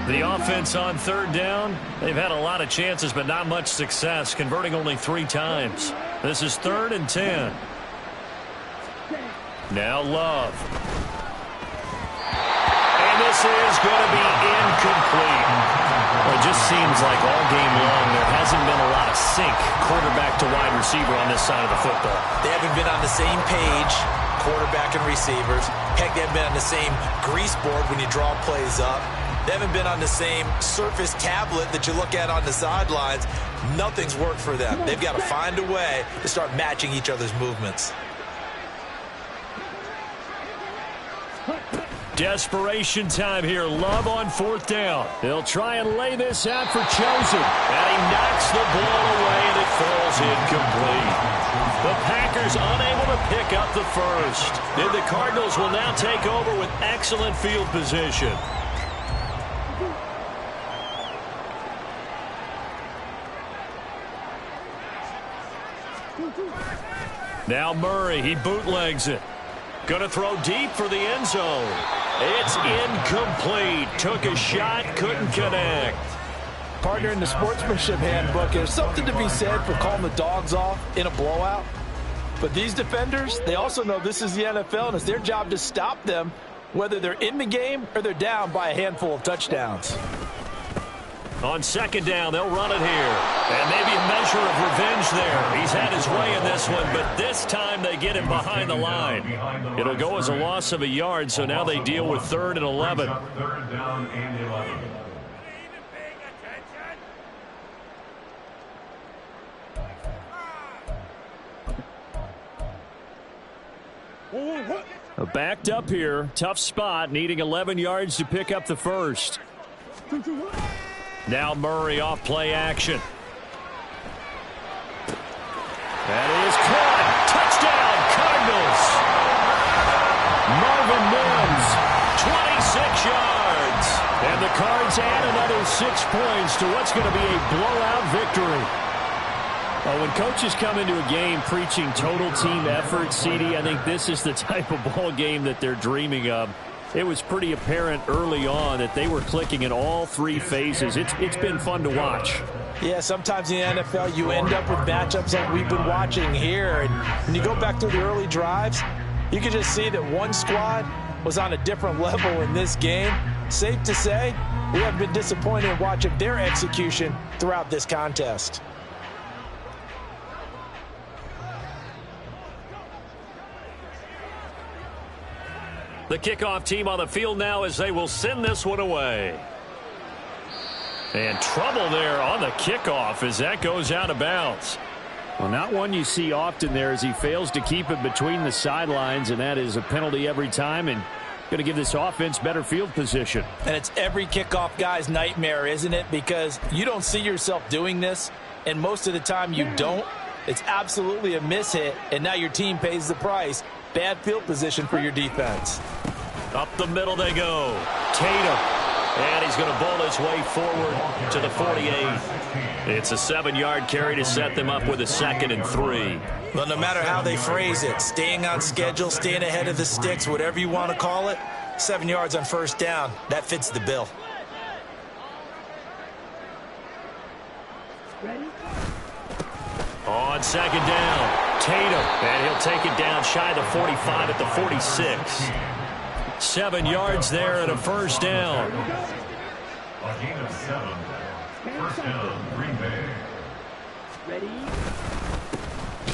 The offense on 3rd down, they've had a lot of chances but not much success, converting only 3 times. This is 3rd and 10. Now Love. And this is going to be incomplete. Well, it just seems like all game long there hasn't been a lot of sync quarterback to wide receiver on this side of the football. They haven't been on the same page, quarterback and receivers. Heck, they haven't been on the same grease board when you draw plays up. They haven't been on the same Surface tablet that you look at on the sidelines. Nothing's worked for them. They've got to find a way to start matching each other's movements. Desperation time here. Love on 4th down. They'll try and lay this out for Chosen. And he knocks the ball away, and it falls incomplete. The Packers unable to pick up the first. And the Cardinals will now take over with excellent field position. Now Murray, he bootlegs it. Going to throw deep for the end zone. It's incomplete. Took a shot, couldn't connect. Partner, in the sportsmanship handbook, there's something to be said for calling the dogs off in a blowout. But these defenders, they also know this is the NFL, and it's their job to stop them, whether they're in the game or they're down by a handful of touchdowns. On 2nd down, they'll run it here. And maybe a measure of revenge there. He's had his way in this one, but this time they get him behind the line. It'll go as a loss of a yard, so now they deal with 3rd and 11. 3rd down and 11. Backed up here. Tough spot, needing 11 yards to pick up the first. Now Murray off play action. That is caught. Touchdown, Cardinals. Marvin Mims, 26 yards. And the Cards add another 6 points to what's going to be a blowout victory. Well, when coaches come into a game preaching total team effort, CD, I think this is the type of ball game that they're dreaming of. It was pretty apparent early on that they were clicking in all 3 phases. It's been fun to watch. Yeah, sometimes in the NFL you end up with matchups like we've been watching here. And when you go back through the early drives, you can just see that one squad was on a different level in this game. Safe to say, we have been disappointed in watching their execution throughout this contest. The kickoff team on the field now as they will send this one away. And trouble there on the kickoff as that goes out of bounds. Well, not one you see often there as he fails to keep it between the sidelines, and that is a penalty every time. And Going to give this offense better field position. And it's every kickoff guy's nightmare, isn't it? Because you don't see yourself doing this, and most of the time you don't. It's absolutely a mishit, and now your team pays the price. Bad field position for your defense. Up the middle they go. Tatum. And he's going to bowl his way forward to the 48. It's a 7-yard carry to set them up with a 2nd and 3. Well, no matter how they phrase it, staying on schedule, staying ahead of the sticks, whatever you want to call it, 7 yards on first down, that fits the bill. On 2nd down, Tatum. And he'll take it down shy of the 45 at the 46. 7 yards there and a first down. A gain of 7. First down, Green Bay.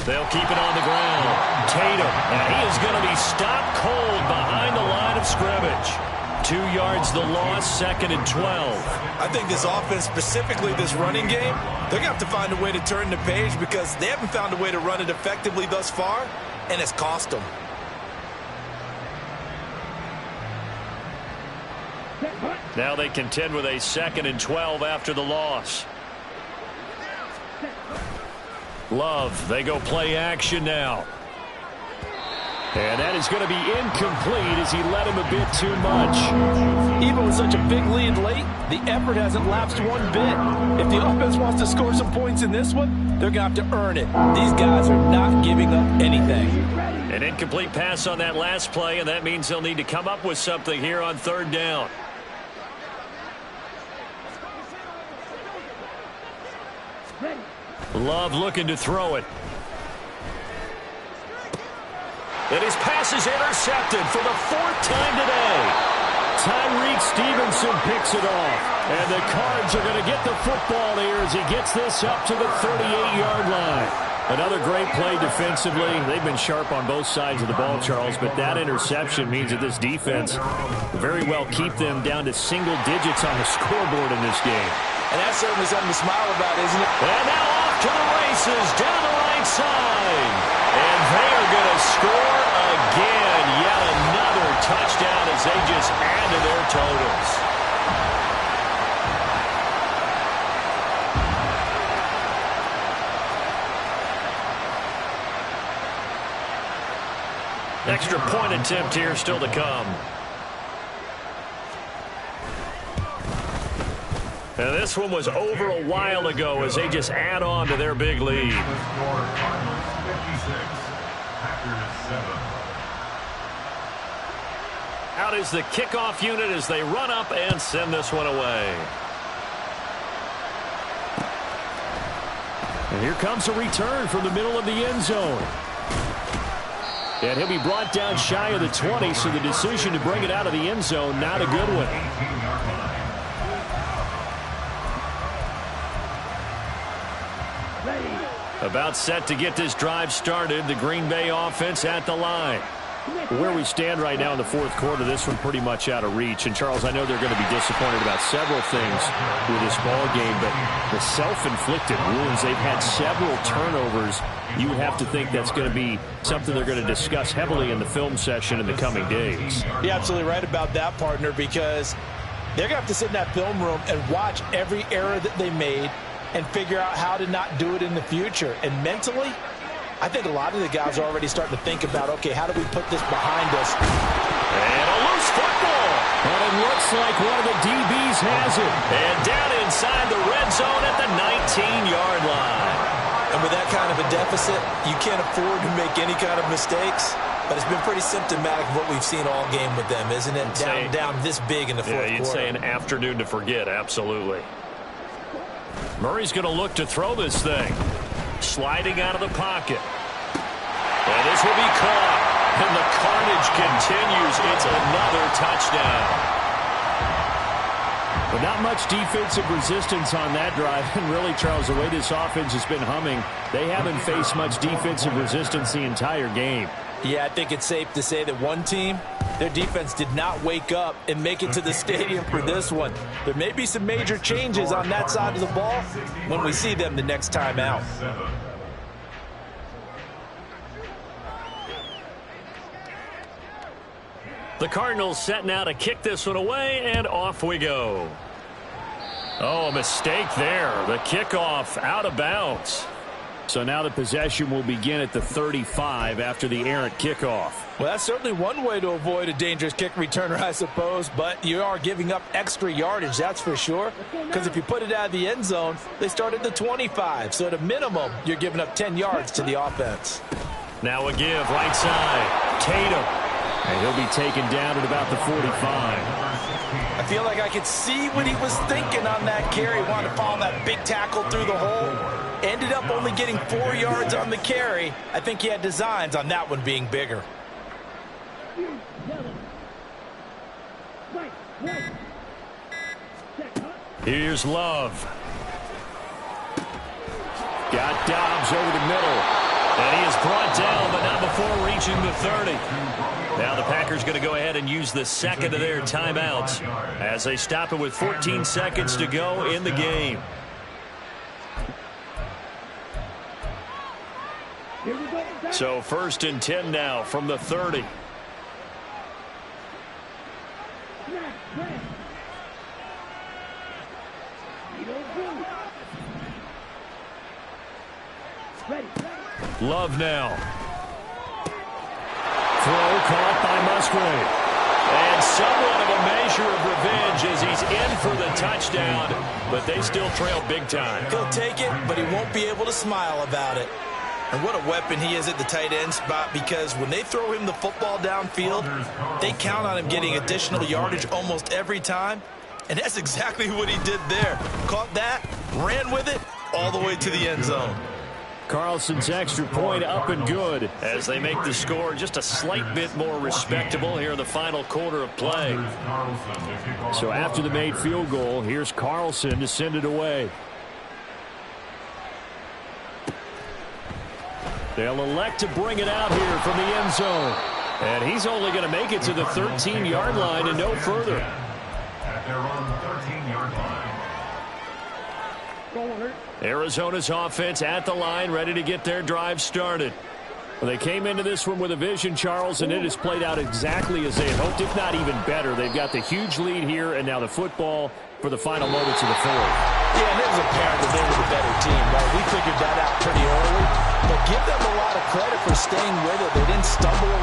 They'll keep it on the ground. Tatum, and he is going to be stopped cold behind the line of scrimmage. 2 yards the loss, 2nd and 12. I think this offense, specifically this running game, they're going to have to find a way to turn the page because they haven't found a way to run it effectively thus far, and it's cost them. Now they contend with a 2nd and 12 after the loss. Love, they go play action now. And that is going to be incomplete as he led him a bit too much. Even with such a big lead late, the effort hasn't lapsed one bit. If the offense wants to score some points in this one, they're going to have to earn it. These guys are not giving up anything. An incomplete pass on that last play, and that means they'll need to come up with something here on 3rd down. Love looking to throw it. And his pass is intercepted for the 4th time today. Tyreek Stevenson picks it off. And the Cards are going to get the football here as he gets this up to the 38-yard line. Another great play defensively. They've been sharp on both sides of the ball, Charles, but that interception means that this defense very well keep them down to single digits on the scoreboard in this game. And that's certainly something to smile about, isn't it? And now off to the races down the right side. And they are going to score again. Yet another touchdown as they just add to their totals. Extra point attempt here still to come. And this one was over a while ago as they just add on to their big lead. Out is the kickoff unit as they run up and send this one away. And here comes a return from the middle of the end zone. And he'll be brought down shy of the 20, so the decision to bring it out of the end zone, not a good one. About set to get this drive started, the Green Bay offense at the line. Where we stand right now in the 4th quarter, this one pretty much out of reach. And, Charles, I know they're going to be disappointed about several things with this ball game, but the self-inflicted wounds, they've had several turnovers. You have to think that's going to be something they're going to discuss heavily in the film session in the coming days. You're absolutely right about that, partner, because they're going to have to sit in that film room and watch every error that they made and figure out how to not do it in the future. And mentally, I think a lot of the guys are already starting to think about, okay, how do we put this behind us? And a loose football. And it looks like one of the DBs has it. And down inside the red zone at the 19-yard line. And with that kind of a deficit, you can't afford to make any kind of mistakes. But it's been pretty symptomatic of what we've seen all game with them, isn't it? Down this big in the 4th quarter. Yeah, you'd say an afternoon to forget, absolutely. Murray's going to look to throw this thing. Sliding out of the pocket. And this will be caught. And the carnage continues. It's another touchdown. But not much defensive resistance on that drive. And really, Charles, the way this offense has been humming, they haven't faced much defensive resistance the entire game. Yeah, I think it's safe to say that one team, their defense did not wake up and make it to the stadium for this one. There may be some major changes on that side of the ball when we see them the next time out. The Cardinals set now to kick this one away, and off we go. Oh, a mistake there. The kickoff out of bounds. So now the possession will begin at the 35 after the errant kickoff. Well, that's certainly one way to avoid a dangerous kick returner, I suppose, but you are giving up extra yardage, that's for sure, because if you put it out of the end zone, they start at the 25, so at a minimum, you're giving up 10 yards to the offense. Now a give, right side, Tatum, and he'll be taken down at about the 45. I feel like I could see what he was thinking on that carry. Wanted to follow that big tackle through the hole. Ended up only getting 4 yards on the carry. I think he had designs on that one being bigger. Here's Love. Got Dobbs over the middle. And he is brought down, but not before reaching the 30. Now the Packers going to go ahead and use the second of their timeouts as they stop it with 14 seconds to go in the game. So 1st and 10 now from the 30. Love now. Throw caught by Musgrave. And somewhat of a measure of revenge as he's in for the touchdown, but they still trail big time. He'll take it, but he won't be able to smile about it. And what a weapon he is at the tight end spot, because when they throw him the football downfield, they count on him getting additional yardage almost every time. And that's exactly what he did there. Caught that, ran with it, all the way to the end zone. Carlson's extra point up and good as they make the score just a slight bit more respectable here in the final quarter of play. So after the made field goal, here's Carlson to send it away. They'll elect to bring it out here from the end zone. And he's only going to make it to the 13-yard line and no further. At their own 13-yard line. Arizona's offense at the line, ready to get their drive started. Well, they came into this one with a vision, Charles, and it has played out exactly as they had hoped, if not even better. They've got the huge lead here, and now the football for the final moments of the fourth. Yeah, and it was apparent that they were the better team, right? We figured that out pretty early, but give them a lot of credit for staying with it. They didn't stumble around.